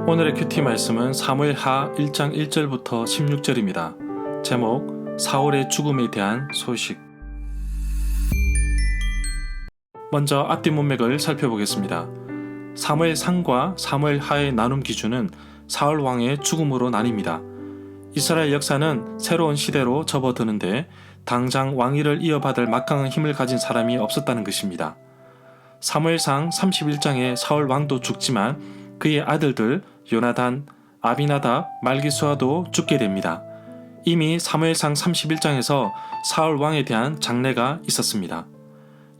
오늘의 큐티 말씀은 사무엘하 1장 1절부터 16절입니다. 제목 사울의 죽음에 대한 소식. 먼저 앞뒤 문맥을 살펴보겠습니다. 사무엘상과 사무엘하의 나눔 기준은 사울 왕의 죽음으로 나뉩니다. 이스라엘 역사는 새로운 시대로 접어드는데 당장 왕위를 이어받을 막강한 힘을 가진 사람이 없었다는 것입니다. 사무엘상 31장에 사울 왕도 죽지만 그의 아들들 요나단, 아비나답, 말기수아도 죽게 됩니다. 이미 사무엘상 31장에서 사울 왕에 대한 장례가 있었습니다.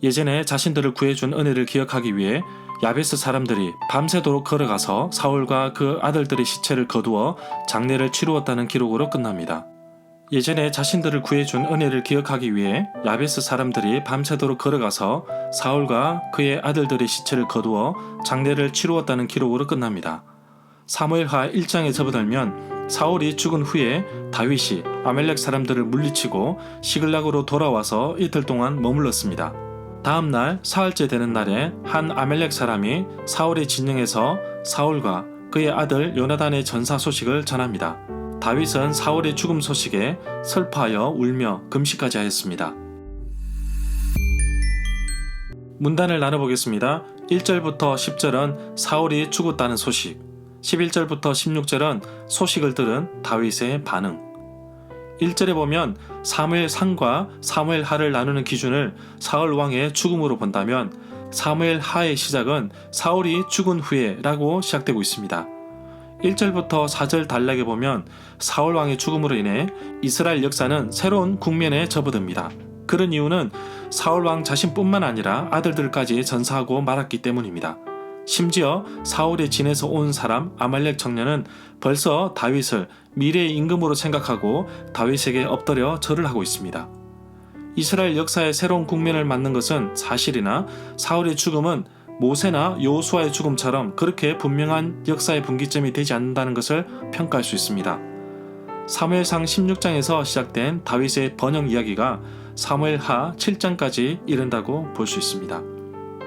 예전에 자신들을 구해준 은혜를 기억하기 위해 야베스 사람들이 밤새도록 걸어가서 사울과 그 아들들의 시체를 거두어 장례를 치루었다는 기록으로 끝납니다. 예전에 자신들을 구해준 은혜를 기억하기 위해 야베스 사람들이 밤새도록 걸어가서 사울과 그의 아들들의 시체를 거두어 장례를 치루었다는 기록으로 끝납니다. 사무엘하 1장에 접어들면 사울이 죽은 후에 다윗이 아말렉 사람들을 물리치고 시글락으로 돌아와서 이틀 동안 머물렀습니다. 다음날 사흘째 되는 날에 한 아말렉 사람이 사울의 진영에서 사울과 그의 아들 요나단의 전사 소식을 전합니다. 다윗은 사울의 죽음 소식에 슬퍼하여 울며 금식까지 하였습니다. 문단을 나눠보겠습니다. 1절부터 10절은 사울이 죽었다는 소식, 11절부터 16절은 소식을 들은 다윗의 반응. 1절에 보면 사무엘상과 사무엘하를 나누는 기준을 사울 왕의 죽음으로 본다면 사무엘하의 시작은 사울이 죽은 후에 라고 시작되고 있습니다. 1절부터 4절 단락에 보면 사울 왕의 죽음으로 인해 이스라엘 역사는 새로운 국면에 접어듭니다. 그런 이유는 사울 왕 자신뿐만 아니라 아들들까지 전사하고 말았기 때문입니다. 심지어 사울의 진에서 온 사람 아말렉 청년은 벌써 다윗을 미래의 임금으로 생각하고 다윗에게 엎드려 절을 하고 있습니다. 이스라엘 역사의 새로운 국면을 맞는 것은 사실이나 사울의 죽음은 모세나 여호수아의 죽음처럼 그렇게 분명한 역사의 분기점이 되지 않는다는 것을 평가할 수 있습니다. 사무엘상 16장에서 시작된 다윗의 번영 이야기가 사무엘하 7장까지 이른다고 볼 수 있습니다.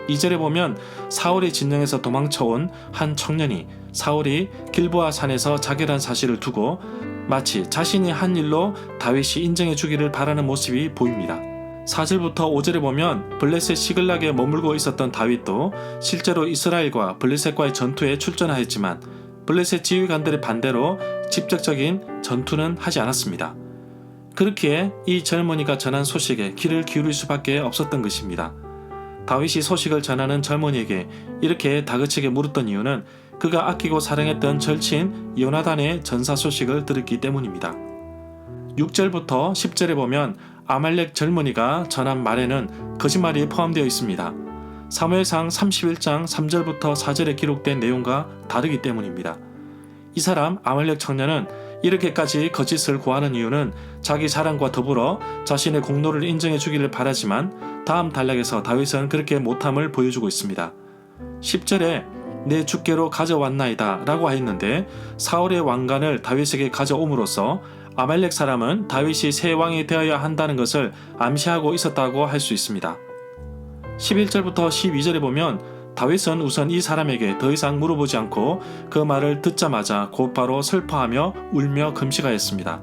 2절에 보면 사울의 진영에서 도망쳐온 한 청년이 사울이 길보아 산에서 자결한 사실을 두고 마치 자신이 한 일로 다윗이 인정해 주기를 바라는 모습이 보입니다. 4절부터 5절에 보면 블레셋 시글락에 머물고 있었던 다윗도 실제로 이스라엘과 블레셋과의 전투에 출전하였지만 블레셋 지휘관들의 반대로 직접적인 전투는 하지 않았습니다. 그렇기에 이 젊은이가 전한 소식에 귀를 기울일 수밖에 없었던 것입니다. 다윗이 소식을 전하는 젊은이에게 이렇게 다그치게 물었던 이유는 그가 아끼고 사랑했던 절친 요나단의 전사 소식을 들었기 때문입니다. 6절부터 10절에 보면 아말렉 젊은이가 전한 말에는 거짓말이 포함되어 있습니다. 사무엘상 31장 3절부터 4절에 기록된 내용과 다르기 때문입니다. 이 사람 아말렉 청년은 이렇게까지 거짓을 고하는 이유는 자기 자랑과 더불어 자신의 공로를 인정해 주기를 바라지만 다음 단락에서 다윗은 그렇게 못함을 보여주고 있습니다. 10절에 내 주께로 가져왔나이다 라고 하였는데 사울의 왕관을 다윗에게 가져옴으로써 아말렉 사람은 다윗이 새 왕이 되어야 한다는 것을 암시하고 있었다고 할 수 있습니다. 11절부터 12절에 보면 다윗은 우선 이 사람에게 더 이상 물어보지 않고 그 말을 듣자마자 곧바로 슬퍼하며 울며 금식하였습니다.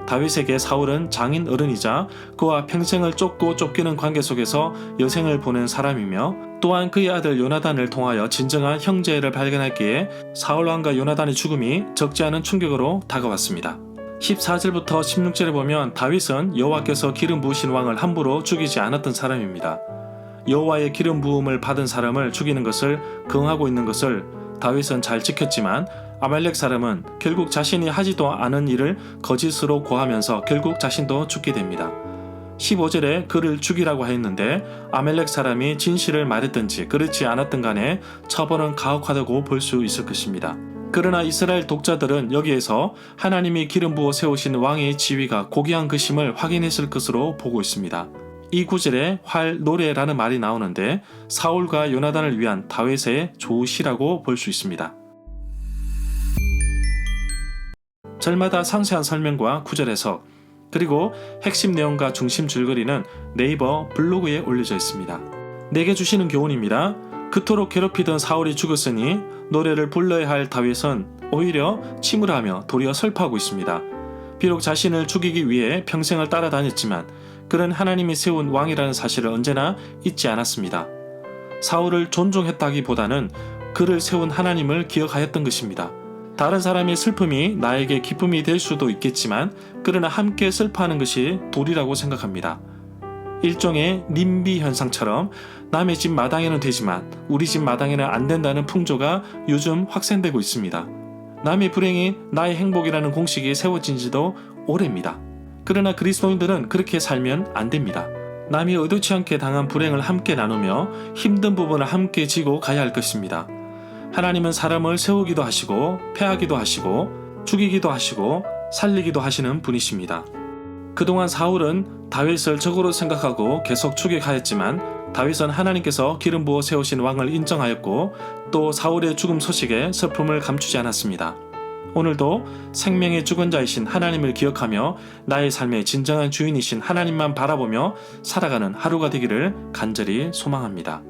다윗에게 사울은 장인 어른이자 그와 평생을 쫓고 쫓기는 관계 속에서 여생을 보낸 사람이며 또한 그의 아들 요나단을 통하여 진정한 형제를 발견했기에 사울 왕과 요나단의 죽음이 적지 않은 충격으로 다가왔습니다. 14절부터 16절에 보면 다윗은 여호와께서 기름 부으신 왕을 함부로 죽이지 않았던 사람입니다. 여호와의 기름 부음을 받은 사람을 죽이는 것을 긍하고 있는 것을 다윗은 잘 지켰지만 아말렉 사람은 결국 자신이 하지도 않은 일을 거짓으로 고하면서 결국 자신도 죽게 됩니다. 15절에 그를 죽이라고 했는데 아말렉 사람이 진실을 말했든지 그렇지 않았든 간에 처벌은 가혹하다고 볼 수 있을 것입니다. 그러나 이스라엘 독자들은 여기에서 하나님이 기름 부어 세우신 왕의 지위가 고귀한 것임을 확인했을 것으로 보고 있습니다. 이 구절에 활 노래라는 말이 나오는데 사울과 요나단을 위한 다윗의 조시라고 볼 수 있습니다. 절마다 상세한 설명과 구절 해석, 그리고 핵심 내용과 중심 줄거리는 네이버 블로그에 올려져 있습니다. 내게 주시는 교훈입니다. 그토록 괴롭히던 사울이 죽었으니 노래를 불러야 할 다윗은 오히려 침울하며 도리어 슬퍼하고 있습니다. 비록 자신을 죽이기 위해 평생을 따라다녔지만 그는 하나님이 세운 왕이라는 사실을 언제나 잊지 않았습니다. 사울을 존중했다기보다는 그를 세운 하나님을 기억하였던 것입니다. 다른 사람의 슬픔이 나에게 기쁨이 될 수도 있겠지만 그러나 함께 슬퍼하는 것이 도리라고 생각합니다. 일종의 님비 현상처럼 남의 집 마당에는 되지만 우리 집 마당에는 안 된다는 풍조가 요즘 확산되고 있습니다. 남의 불행이 나의 행복이라는 공식이 세워진 지도 오래입니다. 그러나 그리스도인들은 그렇게 살면 안 됩니다. 남이 의도치 않게 당한 불행을 함께 나누며 힘든 부분을 함께 지고 가야 할 것입니다. 하나님은 사람을 세우기도 하시고 패하기도 하시고 죽이기도 하시고 살리기도 하시는 분이십니다. 그동안 사울은 다윗을 적으로 생각하고 계속 추격하였지만 다윗은 하나님께서 기름 부어 세우신 왕을 인정하였고 또 사울의 죽음 소식에 슬픔을 감추지 않았습니다. 오늘도 생명의 주권자이신 하나님을 기억하며 나의 삶의 진정한 주인이신 하나님만 바라보며 살아가는 하루가 되기를 간절히 소망합니다.